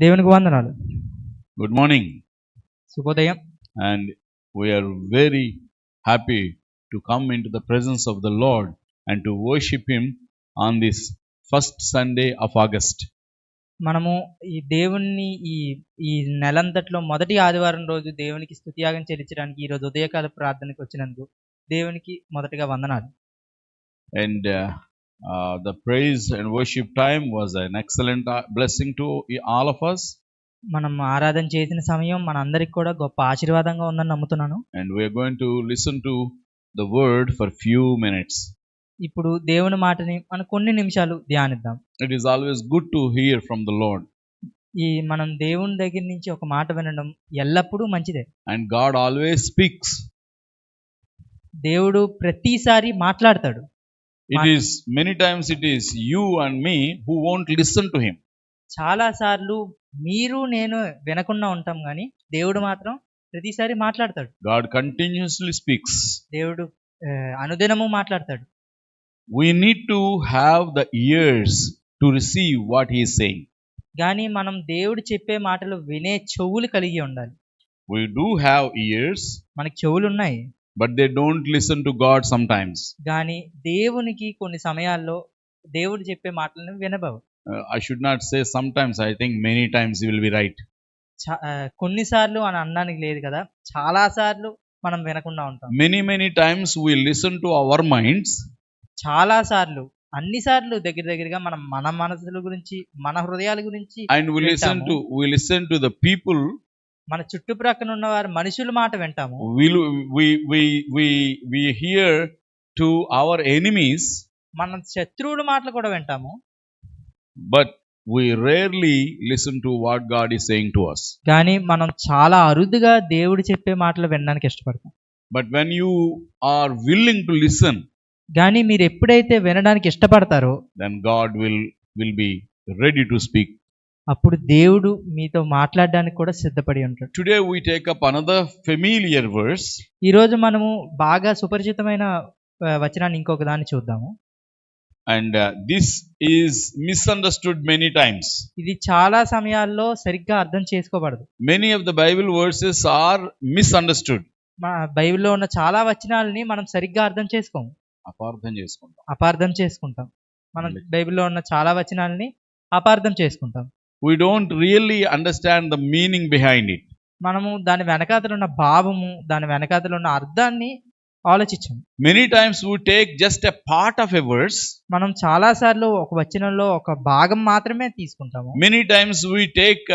దేవునికి వందనాలు. Good morning, శుభోదయం. and we are very happy to come into the presence of the Lord and to worship Him on this first Sunday of August. మనము ఈ దేవుణ్ణి ఈ నెలంతట్లో మొదటి ఆదివారం రోజు దేవునికి స్తుతియాగం చెల్లించడానికి ఈరోజు ఉదయకాల ప్రార్థనకు వచ్చినందుకు దేవునికి మొదటగా వందనాలు. And the praise and worship time was an excellent blessing to all of us. మనం ఆరాధన చేసిన సమయం మనందరికి కూడా గొప్ప ఆశీర్వాదంగా ఉందని నమ్ముతున్నాను. And we are going to listen to the word for few minutes. ఇప్పుడు దేవుని మాటని మనం కొన్ని నిమిషాలు ధ్యానిద్దాం. It is always good to hear from the Lord. మనం దేవుని దగ్గర నుంచి ఒక మాట వినడం ఎల్లప్పుడూ మంచిదే. And God always speaks. దేవుడు ప్రతిసారి మాట్లాడతాడు. It is many times it is you and me who won't listen to Him. చాలా సార్లు మీరు నేను వినకుండా ఉంటాం కానీ దేవుడు మాత్రం ప్రతిసారి మాట్లాడతాడు. God continuously speaks. దేవుడు అనుదినము మాట్లాడతాడు. We need to have the ears to receive what He is saying. కానీ మనం దేవుడు చెప్పే మాటలు వినే చెవులు కలిగి ఉండాలి. We do have ears, మనకి చెవులు ఉన్నాయి, but they don't listen to God sometimes. కానీ దేవునికి కొన్ని సమయాల్లో దేవుడు చెప్పే మాటలను వినబవు. I should not say sometimes, I think many times you will be right. కొన్నిసార్లు అని అనడానికి లేదు కదా, చాలా సార్లు మనం వినకుండా ఉంటాం. Many times we listen to our minds. చాలా సార్లు, అన్ని సార్లు దగ్గరగా మనం మన మనసుల గురించి, మన హృదయాల గురించి, and we listen to the people. మన చుట్టుప్రక్కన ఉన్న వారి మనుషుల మాట వింటాము. We hear to our enemies. మన శత్రువుల మాటలు కూడా వింటాము. But we rarely listen to what God is saying to us. కానీ మనం చాలా అరుదుగా దేవుడు చెప్పే మాటలు వినడానికి ఇష్టపడతాం. But when you are willing to listen, కానీ మీరు ఎప్పుడైతే వినడానికి ఇష్టపడతారో then God will be ready to speak. అప్పుడు దేవుడు మీతో మాట్లాడడానికి కూడా సిద్ధపడి ఉంటాడు. Today we take up another familiar verse. ఈ రోజు మనము బాగా సుపరిచితమైన వచనాన్ని ఇంకొక దాన్ని చూద్దాము. And this is misunderstood many times. ఇది చాలా సమయాల్లో సరిగ్గా అర్థం చేసుకోబడదు. Many of the Bible verses are misunderstood. బైబిల్లో ఉన్న చాలా వచనాలని మనం సరిగ్గా అర్థం చేసుకోము, అపార్థం చేసుకుంటాం. మనం బైబిల్లో ఉన్న చాలా వచనాలని అపార్థం చేసుకుంటాం. We don't really understand the meaning behind it. మనము దాని వెనకాతల ఉన్న భావము, దాని వెనకాతల ఉన్న అర్థాన్ని ఆలోచించం. Many times we take just a part of a verse. మనం చాలా సార్లు ఒక వచనంలో ఒక భాగం మాత్రమే తీసుకుంటాము. Many times we take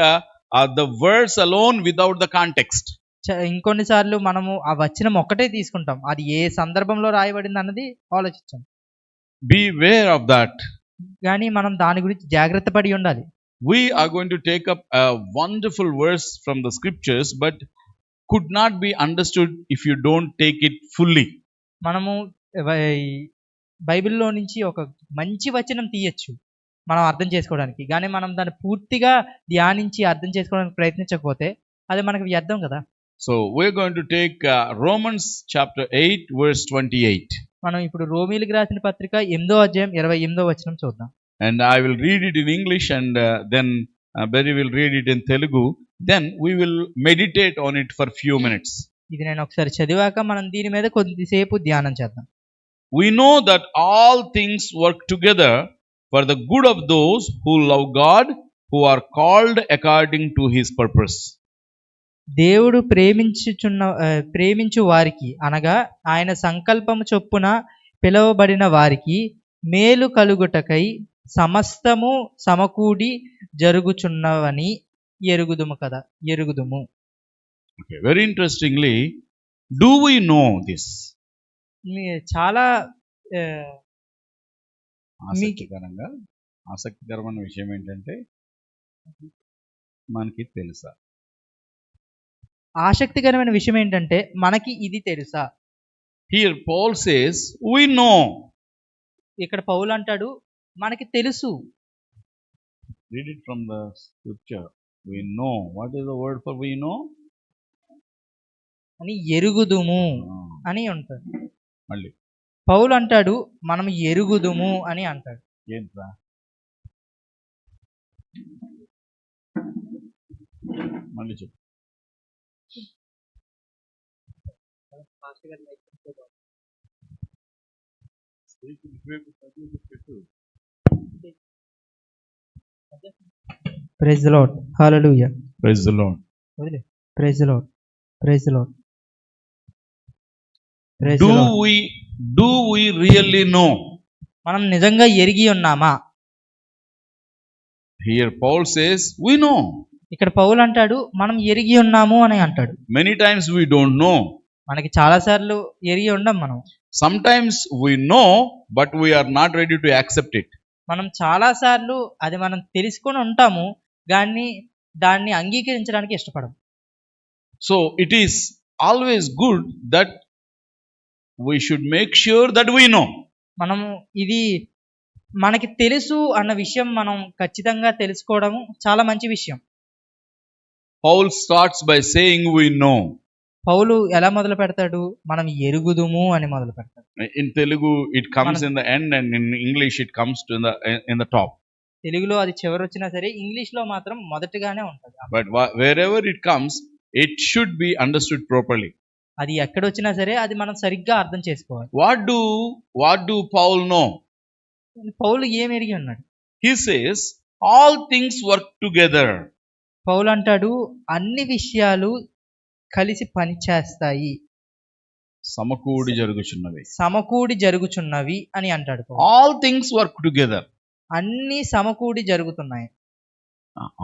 the verse alone without the context. ఇంకొన్ని సార్లు మనము ఆ వచనం ఒక్కటే తీసుకుంటాం, అది ఏ సందర్భంలో రాయబడింది అన్నది ఆలోచించాం. Beware of that. కానీ మనం దాని గురించి జాగ్రత్త పడి ఉండాలి. We are going to take up a wonderful verse from the scriptures, but could not be understood if you don't take it fully. మనము బైబిల్లో నుంచి ఒక మంచి వచనం తీయచ్చు మనం అర్థం చేసుకోవడానికి, కానీ మనం దాన్ని పూర్తిగా ధ్యానించి అర్థం చేసుకోవడానికి ప్రయత్నించకపోతే అది మనకు వ్యర్థం కదా. So we're going to take Romans chapter 8 verse 28. మనం ఇప్పుడు రోమీయులకు రాసిన పత్రిక 8వ అధ్యాయం 28వ వచనం చూద్దాం. And I will read it in English, and then Barry will read it in Telugu. Then we will meditate on it for few minutes. ఇది నేను ఒకసారి చదివాక మనం దీని మీద కొద్దిసేపు ధ్యానం చేద్దాం. We know that all things work together for the good of those who love God, who are called according to His purpose. దేవుడు ప్రేమించు వారికి, అనగా ఆయన సంకల్పము చొప్పున పిలువబడిన వారికి మేలు కలుగుటకై సమస్తము సమకూడి జరుగుచున్నవని ఎరుగుదుము. Okay, very interestingly, do we know this? చాలా ఆసక్తికరమైన విషయం ఏంటంటే మనకి తెలుసా? ఆసక్తికరమైన విషయం ఏంటంటే మనకి ఇది తెలుసా? Here Paul says we know. ఇక్కడ పౌలు అంటాడు మనకి తెలుసు. Read it from the scripture. We know. What is the word for we know? అని ఎరుగుదుము అని అంటాడు. మళ్ళీ పౌలు అంటాడు మనం ఎరుగుదుము అని అంటాడు. ఏంట్రా? మళ్ళీ చెప్పు. Praise the Lord. Hallelujah. Praise the Lord. వదిలే. Praise the Lord. Praise the Lord. Praise the Do Lord. we really know? మనం నిజంగా ఎరిగి ఉన్నామా? Here Paul says we know. ఇక్కడ పౌలు అంటాడు మనం ఎరిగి ఉన్నాము అని అంటాడు. Many times we don't know. మనకి చాలా సార్లు ఎరిగి ఉండం మనం. Sometimes we know, but we are not ready to accept it. మనం చాలా సార్లు అది మనం తెలుసుకొని ఉంటాము, కానీ దాన్ని అంగీకరించడానికి ఇష్టపడం. So it is always good that we should make sure that we know. మనం ఇది మనకి తెలుసు అన్న విషయం మనం ఖచ్చితంగా తెలుసుకోవడం చాలా మంచి విషయం. Paul starts by saying we know. పౌలు ఎలా మొదలు పెడతాడు? మనం ఎరుగుదుము అని మొదలు పెడతాడు. In Telugu it comes in the end, and in English it comes to in the top. తెలుగులో అది చివరి వచ్చినా సరే ఇంగ్లీష్ లో మాత్రం మొదటిగానే ఉంటుంది. But wherever it comes, it should be understood properly. అది ఎక్కడ వచ్చినా సరే అది మనం సరిగ్గా అర్థం చేసుకోవాలి. What do Paul know? పౌలు ఏం ఎరిగి ఉన్నాడు? He says all things work together. పౌలు అంటాడు అన్ని విషయాలు కలిసి పనిచేస్తాయి, సమకూడి జరుగుచున్నవి. సమకూడి జరుగుచున్నవి అని అంటాడు. All things work together. అన్ని సమకూడి జరుగుతున్నాయి.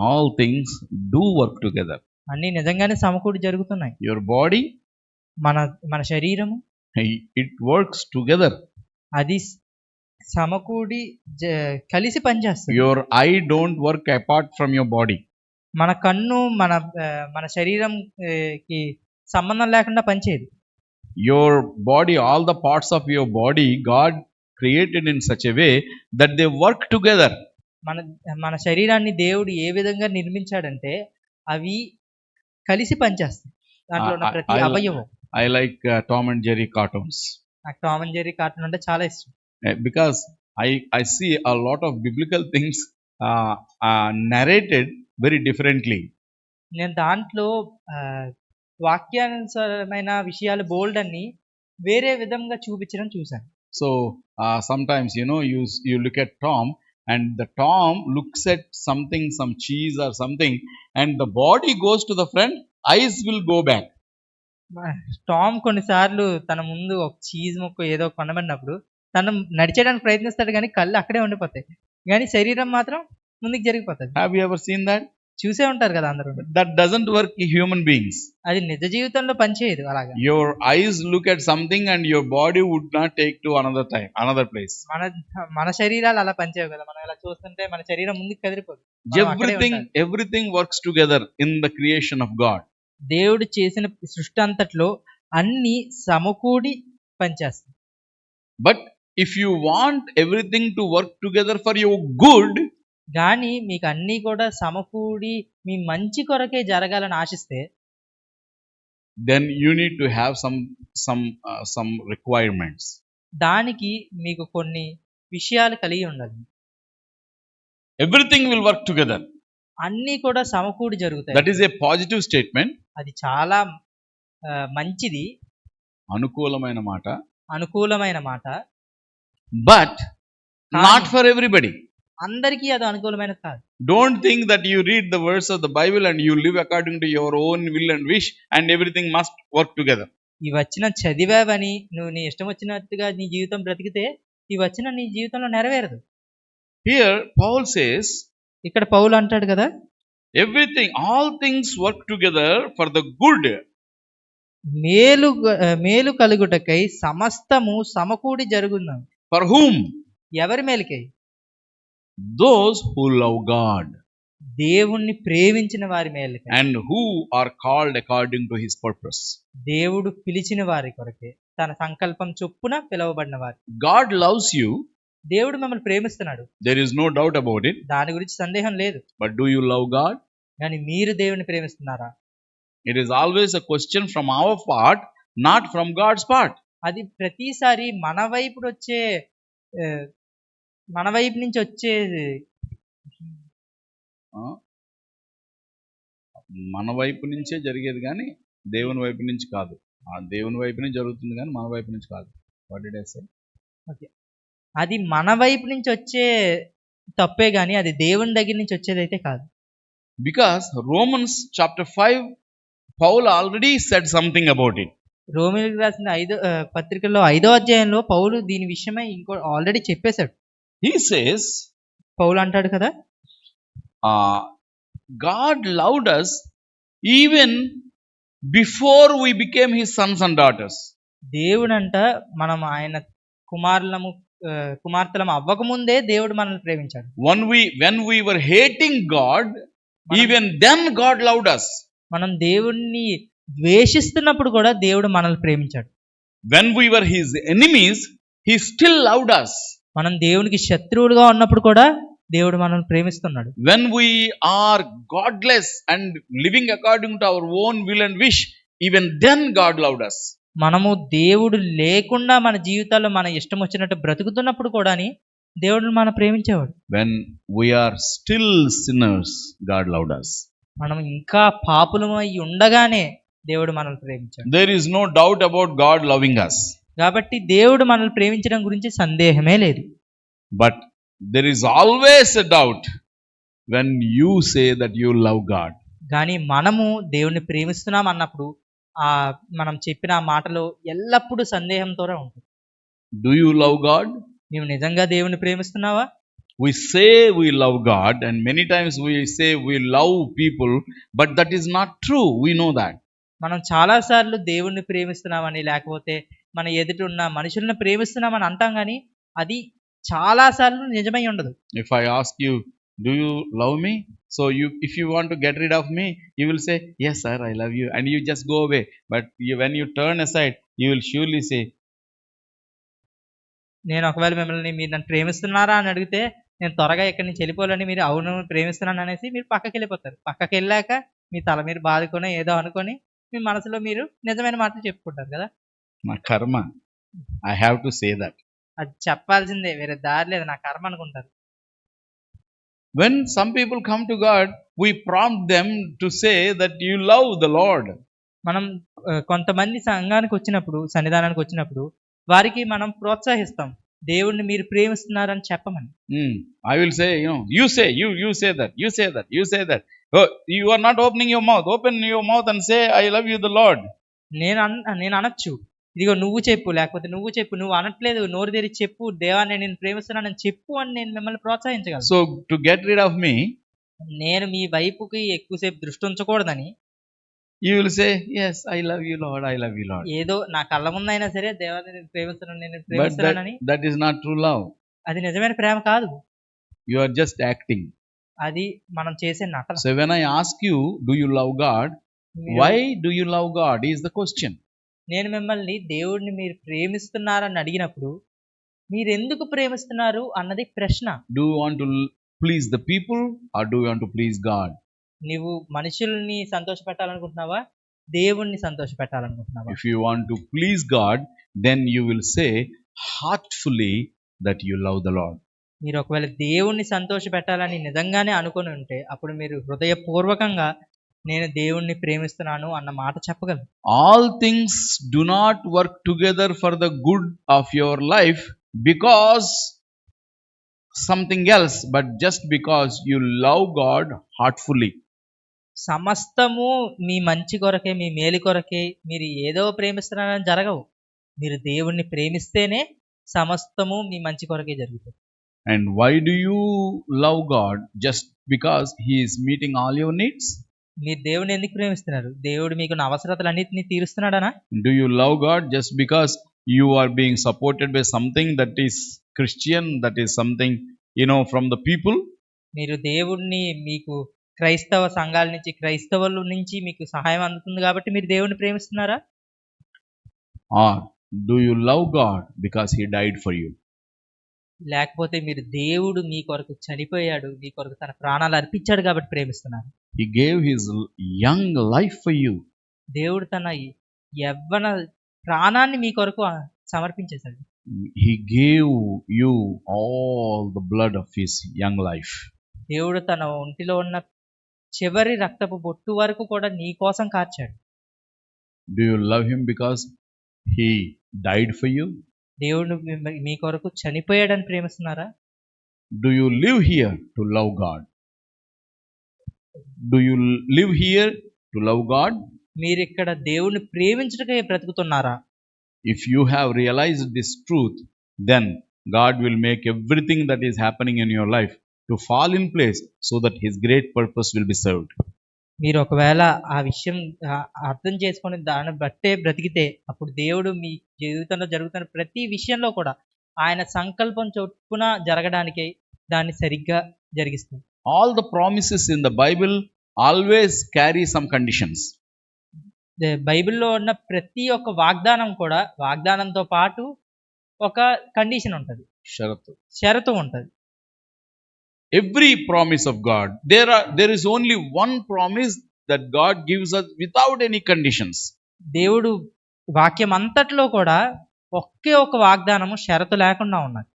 All things do work together. అన్ని నిజంగానే సమకూడి జరుగుతున్నాయి. Your body, మన శరీరము, it works together. అది సమకూడి కలిసి పనిచేస్తుంది. Your eye don't work apart from your body. మన కన్ను మన శరీరం కి సంబంధం లేకుండా పనిచేయదు. Your body, all the parts of your body, God created in such a way that they work together. మన శరీరాన్ని దేవుడు ఏ విధంగా నిర్మించాడంటే అవి కలిసి పనిచేస్తాయి. దాంట్లో ఉన్న ప్రతి అవయవం. I like Tom and Jerry cartoons. నాకు టామ్ అండ్ జెర్రీ కార్టూన్ అంటే చాలా ఇష్టం. Because I see a lot of biblical things narrated very differently. నేను దాంట్లో వాక్యానుసారమైన విషయాలు బోల్డ్ అన్ని వేరే విధంగా చూపించడం చూశాను. So sometimes you look at Tom, and the Tom looks at something, some cheese or something, and the body goes to the front, eyes will go back. Tom కొన్నిసార్లు తన ముందు ఒక చీజ్ ముక్క ఏదో కొనబడినప్పుడు తను నడిచేయడానికి ప్రయత్నిస్తాడు, కానీ కళ్ళు అక్కడే ఉండిపోతాయి, కానీ శరీరం మాత్రం ముందుకు జరిగిపోతుంది. Have you ever seen that? చూసే ఉంటారు కదా అందరూ. That doesn't work in human beings. అది నిజ జీవితంలో పనిచేయదు అలాగా. Your eyes look at something and your body would not take to another place. మన శరీరాలు అలా పనిచేయవు కదా. మనం ఇలా చూస్తుంటే మన శరీరం ముందుకు కదిలిపోదు. Everything works together in the creation of God. దేవుడు చేసిన సృష్టి అంతట్లో అన్ని సమకూడి పనిచేస్తాయి. But if you want everything to work together for your good, కానీ మీకు అన్నీ కూడా సమకూడి మీ మంచి కొరకే జరగాలని ఆశిస్తే, then you need to have some requirements. దానికి మీకు కొన్ని విషయాలు కలిగి ఉండాలి. Everything will work together. అన్నీ కూడా సమకూడి జరుగుతాయి. That is a positive statement. అది చాలా మంచిది, అనుకూలమైన మాట. But not for everybody. అందరికీ అది అనుకూలమైనది కాదు. Don't think that you read the verse of the Bible and you live according to your own will and wish and everything must work together. ఈ వచనం చదివావని నువ్వు నీ ఇష్టం వచ్చినట్టుగా నీ జీవితం బ్రతికితే ఈ వచనం నీ జీవితంలో నెరవేరదు. Here Paul says, ఇక్కడ పౌలు అంటాడు కదా, all things work together for the good. మేలు కలుగుటకై సమస్తము సమకూడి జరుగును. For whom? ఎవరి మేలుకై? Those who love God. దేవుణ్ణి ప్రేమించిన వారి మేలుకై. And who are called according to his purpose. దేవుడు పిలిచిన వారి కొరకే, తన సంకల్పం చొప్పున పిలువబడిన వారు. God loves you. దేవుడు మిమ్మల్ని ప్రేమిస్తున్నాడు. There is no doubt about it. దాని గురించి సందేహం లేదు. But do you love God? కానీ మీరు దేవుని ప్రేమిస్తున్నారా? It is always a question from our part, not from God's part. అది ప్రతిసారి మన వైపు నుంచి వచ్చే మన వైపు నుంచే జరిగేది కానీ దేవుని వైపు నుంచి కాదు. ఆ దేవుని వైపు నుంచి జరుగుతుంది కానీ మన వైపు నుంచి కాదు. What did I say? Okay. అది మన వైపు నుంచి వచ్చే తప్పే గాని అది దేవుని దగ్గర నుంచి వచ్చేదైతే కాదు. Because Romans chapter 5, Paul already said something about it. రోమీయులకు రాసిన పత్రికలో 5వ అధ్యాయంలో పౌలు దీని విషయమై ఆల్రెడీ చెప్పేశాడు. He says, పౌలు అంటాడు కదా, God loved us even before we became his sons and daughters. దేవుడంట మనం ఆయన కుమార్తెలం అవ్వకముందే దేవుడు మనల్ని ప్రేమించాడు. When we were hating God, even then God loved us. మనం దేవుణ్ణి ద్వేషిస్తున్నప్పుడు కూడా దేవుడు మనల్ని ప్రేమించాడు. When we were his enemies, he still loved us. మనం దేవునికి శత్రువులుగా ఉన్నప్పుడు కూడా దేవుడు మనల్ని ప్రేమిస్తున్నాడు. When we are godless and living according to our own will and wish, even then God loved us. మనము దేవుడు లేకుండా మన జీవితాల్లో మన ఇష్టం వచ్చినట్టు బ్రతుకుతున్నప్పుడు కూడాని దేవుడు మనం ప్రేమించేవాడు. When we are still sinners, God loved us. మనం ఇంకా పాపులమై ఉండగానే దేవుడు మనల్ని ప్రేమించాడు. There is no doubt about God loving us. కాబట్టి దేవుడు మనల్ని ప్రేమించడం గురించి సందేహమే లేదు. But there is always a doubt when you say that you love God. కానీ మనము దేవుణ్ణి ప్రేమిస్తున్నాం అన్నప్పుడు మనం చెప్పిన ఆ మాటలో ఎల్లప్పుడూ సందేహంతోనే ఉంటుంది. Do you love God? నీవు నిజంగా దేవుణ్ణి ప్రేమిస్తున్నావా? We say we love God and many times we say we love people, but that is not true. We know that. మనం చాలాసార్లు దేవుణ్ణి ప్రేమిస్తున్నామని లేకపోతే మన ఎదుట ఉన్న మనుషులను ప్రేమిస్తున్నామని అంటాం కానీ అది చాలాసార్లు నిజమై ఉండదు. If I ask you, do you love me? So if you want to get rid of me, you will say, yes sir, I love you, and you just go away. But when you turn aside, you will surely say, నేను ఒకవేళ మిమ్మల్ని మీరు నన్ను ప్రేమిస్తున్నారా అని అడిగితే నేను త్వరగా ఇక్కడి నుంచి వెళ్ళిపోవాలని మీరు అవును ప్రేమిస్తున్నాను అనేసి మీరు పక్కకి వెళ్ళిపోతారు. పక్కకి వెళ్ళాక మీ తల మీరు బాదుకొని ఏదో అనుకొని మీ మనసులో మీరు నిజమైన మాటలు చెప్పుకుంటారు కదా. నా కర్మ, I have to say that. అది చెప్పాల్సిందే, వేరే దారి లేదు, నా కర్మ అనుకుంటారు. When some people come to God, we prompt them to say that you love the Lord. మనం కొంతమంది సంఘానికి వచ్చినప్పుడు, సన్నిధానానికి వచ్చినప్పుడు వారికి మనం ప్రోత్సహిస్తాం, దేవుణ్ణి మీరు ప్రేమిస్తున్నారని చెప్పమని. I will say, you say that. Oh, you are not opening your mouth. Open your mouth and say, I love you, the Lord. నేను అనొచ్చు, ఇదిగో నువ్వు చెప్పు, లేకపోతే నువ్వు అనట్లేదు, నోరు తెరిచి చెప్పు, దేవా నేను ప్రేమిస్తున్నానని చెప్పు అని నేను మిమ్మల్ని ప్రోత్సహించగలను. So to get rid of me, నేను మీ వైపుకి ఎక్కువసేపు దృష్టి ఉంచకూడదని you will say, yes, I love you, Lord, I love you, Lord. ఏదో నా కళ్ళ ముందైనా సరే దేవా నేను ప్రేమిస్తున్నానని. But that is not true love. అది నిజమైన ప్రేమ కాదు. You are just acting. అది మనం చేసే నటన. So when I ask you, do you love God? Why do you love God is the question. నేను మిమ్మల్ని దేవుడిని మీరు ప్రేమిస్తున్నారని అడిగినప్పుడు మీరు ఎందుకు ప్రేమిస్తున్నారు అన్నది ప్రశ్న. Do you want to please the people or do you want to please God? నీవు మనుషుల్ని సంతోషపెట్టాలనుకుంటున్నావా, దేవుణ్ణి సంతోషపెట్టాలనుకుంటున్నావా? If you want to please God, then you will say heartfully that you love the Lord. మీరు ఒకవేళ దేవుణ్ణి సంతోషపెట్టాలని నిజంగానే అనుకొని ఉంటే అప్పుడు మీరు హృదయపూర్వకంగా నేను దేవుణ్ణి ప్రేమిస్తున్నాను అన్న మాట చెప్పగలరు. All things do not work together for the good of your life because something else, but just because you love God heartfully. సమస్తము మీ మంచి కొరకే, మీ మేలు కొరకే, మీరు ఏదో ప్రేమిస్తున్నారని జరగవు. మీరు దేవుణ్ణి ప్రేమిస్తేనే సమస్తము మీ మంచి కొరకే జరుగుతుంది. And why do you love God? Just because he is meeting all your needs? మీరు దేవుని ఎందుకు ప్రేమిస్తున్నారు? దేవుడు మీకు అవసరతలన్నిటిని తీరుస్తున్నాడనా? Do you love God just because you are being supported by something that is Christian, that is something from the people? మీరు దేవుణ్ణి మీకు క్రైస్తవ సంఘాల నుంచి, క్రైస్తవుల నుంచి మీకు సహాయం అందుతుంది కాబట్టి మీరు దేవుణ్ణి ప్రేమిస్తున్నారా? Or do you love God because he died for you? లేకపోతే మీరు దేవుడు మీ కొరకు చనిపోయాడు, మీ కొరకు తన ప్రాణాలు అర్పించాడు కాబట్టి ప్రేమిస్తున్నారు. He gave his young life for you. దేవుడు తన యవ్వన ప్రాణాన్ని మీ కొరకు సమర్పించేశాడు. He gave you all the blood of his young life. దేవుడు తన ఒంటిలో ఉన్న చివరి రక్తపు బొట్టు వరకు కూడా నీ కోసం కార్చాడు. Do you love him because he died for you? దేవుడు మీ కొరకు చనిపోయాడని ప్రేమిస్తున్నారా? Do you live here to love God? Do you live here to love God? మీరు ఇక్కడ దేవుణ్ణి ప్రేమించుటకే బ్రతుకుతున్నారా? If you have realized this truth, then God will make everything that is happening in your life to fall in place so that his great purpose will be served. మీరు ఒకవేళ ఆ విషయం అర్థం చేసుకొని దాన్ని బట్టే బ్రతికితే అప్పుడు దేవుడు మీ జీవితంలో జరుగుతున్న ప్రతి విషయంలో కూడా ఆయన సంకల్పం చొప్పున జరగడానికి దాన్ని సరిగ్గా జరిగిస్తుంది. All the promises in the Bible always carry some conditions. బైబిల్లో ఉన్న ప్రతి ఒక్క వాగ్దానం కూడా వాగ్దానంతో పాటు ఒక కండిషన్ ఉంటుంది, షరతు ఉంటుంది. Every promise of God, there is only one promise that God gives us without any conditions. దేవుడు వాక్యం అంతట్లో కూడా ఒకే ఒక వాగ్దానము షరతు లేకుండా ఉన్నది.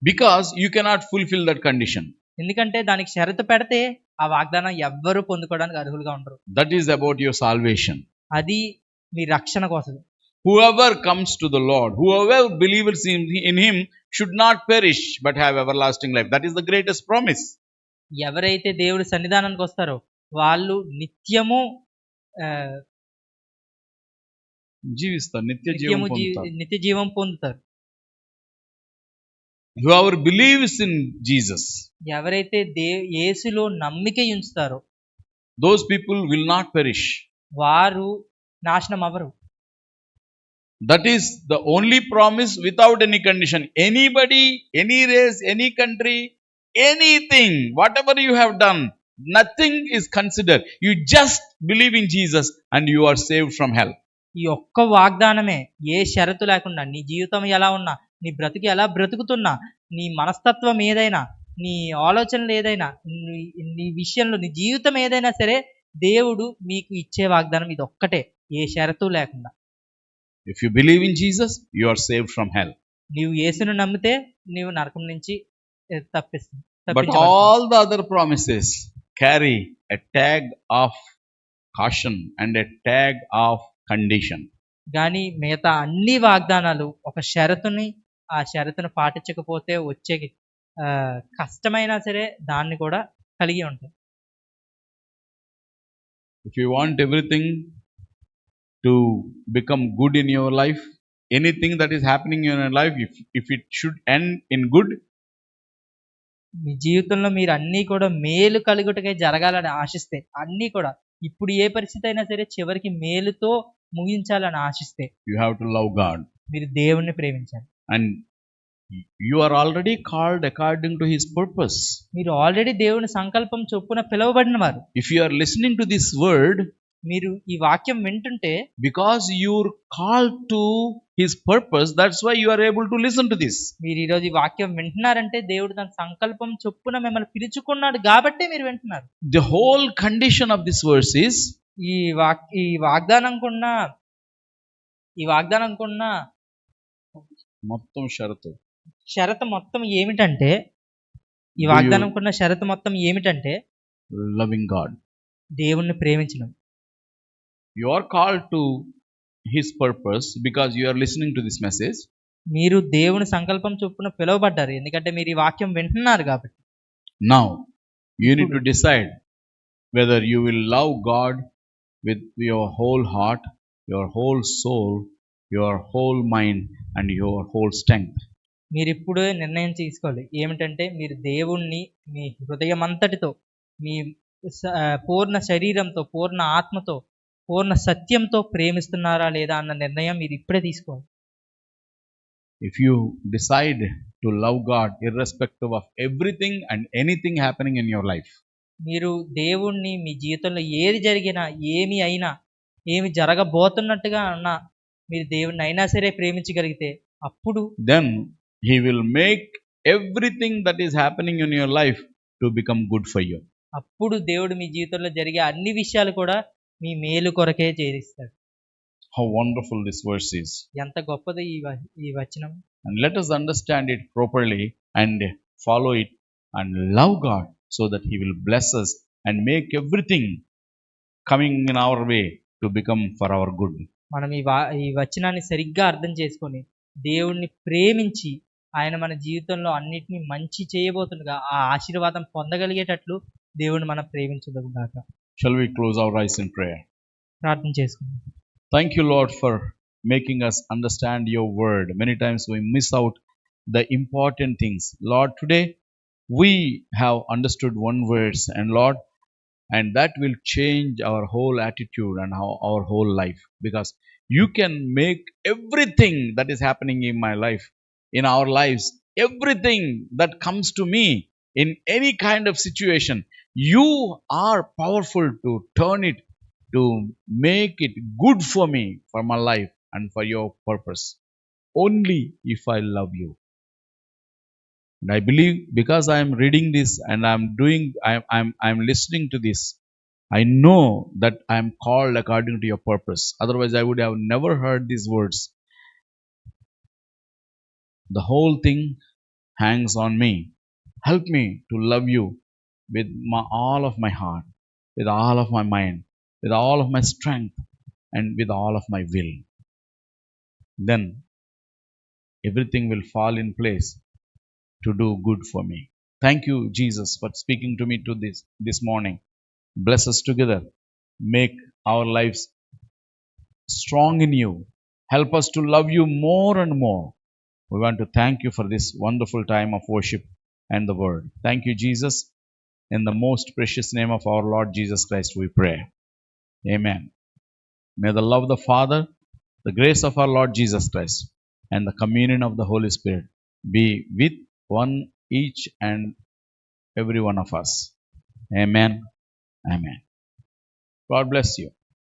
Because you cannot fulfill that condition. ఎందుకంటే దానికి షరతు పెడితే ఆ వాగ్దానం ఎవ్వరూ పొందుకోవడానికి అర్హులుగా ఉండరు. That is about your salvation. అది మీ రక్షణ కోసం. Whoever comes to the Lord, whoever believes in him should not perish but have everlasting life. That is the greatest promise. ఎవరైతే దేవుడి సన్నిధానానికి వస్తారో వాళ్ళు నిత్యము జీవిస్తారు, నిత్య జీవం పొందుతారు. Whoever believes in Jesus, ఎవరైతే యేసులో నమ్మిక ఉంచుతారో those people will not perish. వారు నాశనం అవ్వరు. That is the only promise without any condition. Anybody, any race, any country, anything, whatever you have done, nothing is considered. You just believe in Jesus and you are saved from hell. ఈ ఒక్క వాగ్దానమే, ఏ షరతు లేకుండా నీ జీవితం ఎలా ఉన్నా, నీ బ్రతుకు ఎలా బ్రతుకుతున్నా, నీ మనస్తత్వం ఏదైనా, నీ ఆలోచనలు ఏదైనా, నీ విషయంలో నీ జీవితం ఏదైనా సరే దేవుడు మీకు ఇచ్చే వాగ్దానం ఇది ఒక్కటే, ఏ షరతు లేకుండా. If you believe in Jesus, you are saved from hell. నీవు యేసును నమ్మితే నీవు నరకం నుంచి తప్పిస్తుంది. But all the other promises carry a tag of caution and a tag of condition. కానీ మిగతా అన్ని వాగ్దానాలు ఒక షరతుని, ఆ షరతును పాటించకపోతే వచ్చే కష్టమైనా సరే దాన్ని కూడా కలిగి ఉంటాయి. If you want everything to become good in your life, anything that is happening in your life, if it should end in good, మీ జీవితంలో మీరు అన్నీ కూడా మేలు కలుగుటకే జరగాలని ఆశిస్తే, అన్నీ కూడా ఇప్పుడు ఏ పరిస్థితి అయినా సరే చివరికి మేలుతో ముగించాలని ఆశిస్తే, you have to love God. మీరు దేవుణ్ణి ప్రేమించాలి. And you are already called according to his purpose. మీరు ఆల్రెడీ దేవుని సంకల్పం చొప్పున పిలువబడిన వారు. If you are listening to this word, మీరు ఈ వాక్యం వింటుంటే, because you're called to his purpose, that's why you are able to listen to this. మీరు ఈ రోజు ఈ వాక్యం వింటున్నారంటే దేవుడు తన సంకల్పం చొప్పున మిమ్మల్ని పిలుచుకున్నాడు కాబట్టే మీరు వింటున్నారు. The whole condition of this verse is, ఈ వాగ్దానం కున్న మొత్తం షరతు మొత్తం ఏమిటంటే, ఈ వాగ్దానం కున్న షరతు మొత్తం ఏమిటంటే loving God. దేవుణ్ణి ప్రేమించడం. You are called to his purpose because you are listening to this message. మీరు దేవుని సంకల్పం చొప్పున పిలువబడ్డారు ఎందుకంటే మీరు ఈ వాక్యం వింటున్నారు కాబట్టి. Now you need to decide whether you will love God with your whole heart, your whole soul, your whole mind and your whole strength. మీరు ఇప్పుడు నిర్ణయం తీసుకోవాలి ఏమిటంటే మీరు దేవుణ్ణి మీ హృదయం అంతటితో, మీ పూర్ణ శరీరంతో, పూర్ణ ఆత్మతో, పూర్ణ సత్యంతో ప్రేమిస్తున్నారా లేదా అన్న నిర్ణయం మీరు ఇప్పుడే తీసుకోవాలి. If you decide to love God irrespective of everything and anything happening in your life, మీరు దేవుణ్ణి మీ జీవితంలో ఏది జరిగినా, ఏమి అయినా, ఏమి జరగబోతున్నట్టుగా అన్నా మీరు దేవుణ్ణి అయినా సరే ప్రేమించగలిగితే అప్పుడు then he will make everything that is happening in your life to become good for you. అప్పుడు దేవుడు మీ జీవితంలో జరిగే అన్ని విషయాలు కూడా మీ మేలు కొరకే చేయిస్తాడు. How wonderful this verse is. ఎంత గొప్పది ఈ వచనం. And let us understand it properly and follow it and love God so that he will bless us and make everything coming in our way to become for our good. మనం ఈ వచనాన్ని సరిగ్గా అర్థం చేసుకొని దేవుణ్ణి ప్రేమించి ఆయన మన జీవితంలో అన్నిటినీ మంచి చేయబోతుండగా ఆ ఆశీర్వాదం పొందగలిగేటట్లు దేవుణ్ణి మనం ప్రేమించదు గాక. Shall we close our eyes in prayer? ప్రార్థన చేసుకుందాం. Thank you, Lord, for making us understand your word. Many times we miss out the important things. Lord, today we have understood one verse, and Lord, and that will change our whole attitude and our whole life, because you can make everything that is happening in my life, in our lives, everything that comes to me in any kind of situation, you are powerful to turn it, to make it good for me, for my life and for your purpose, only if I love you. And I believe, because I am reading this and I'm listening to this, I know that I am called according to your purpose. Otherwise, I would have never heard these words. The whole thing hangs on me. Help me to love you with all of my heart, with all of my mind, with all of my strength, and with all of my will. Then everything will fall in place to do good for me. Thank you, Jesus, for speaking to me this morning. Bless us together. Make our lives strong in you. Help us to love you more and more. We want to thank you for this wonderful time of worship and the word. Thank you, Jesus. In the most precious name of our Lord Jesus Christ, we pray. Amen. May the love of the Father, the grace of our Lord Jesus Christ, and the communion of the Holy Spirit be with each and every one of us. Amen. Amen. God bless you.